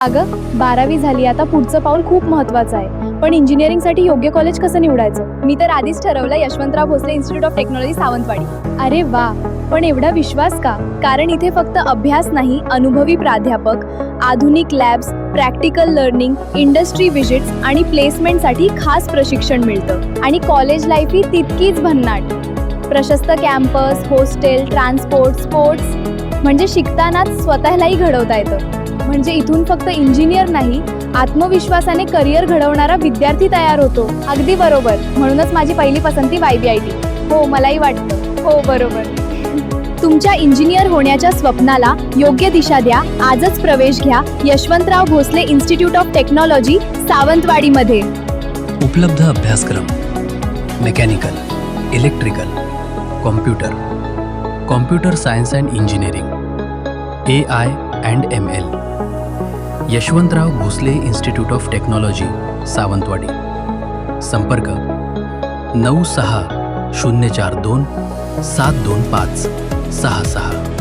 अगं 12वी झाली, आता पुढचं पाऊल खूप महत्वाचं आहे. पण इंजिनिअरिंगसाठी योग्य कॉलेज कसं निवडायचं? मी तर आधीच ठरवलं Yashwantrao Bhosale Institute of Technology Sawantwadi. अरे वा, पण एवढा विश्वास का? कारण इथे फक्त अभ्यास नाही, अनुभवी प्राध्यापक, आधुनिक labs, practical learning, industry visits आणि प्लेसमेंटसाठी खास प्रशिक्षण मिळतं. आणि कॉलेज लाईफ ही तितकीच भन्नाट. प्रशस्त कॅम्पस, हॉस्टेल, ट्रान्सपोर्ट, स्पोर्ट्स, म्हणजे शिकतानाच स्वतःलाही घडवता येतं. म्हणजे इथून फक्त इंजिनियर नाही, आत्मविश्वासाने करिअर घडवणारा विद्यार्थी तयार होतो. अगदी बरोबर, म्हणूनच माझी पहिली पसंती YBIT. हो, मलाही वाटतं. हो, बरोबर. तुमच्या इंजिनियर होण्याच्या स्वप्नाला योग्य दिशा द्या. आजच प्रवेश घ्या Yashwantrao Bhosale Institute of Technology सावंतवाडीमध्ये. उपलब्ध अभ्यासक्रम: mechanical, electrical, computer science and engineering, AI and ML. Yashwantrao Bhosale Institute of Technology Sawantwadi. संपर्क 96 042 725 66.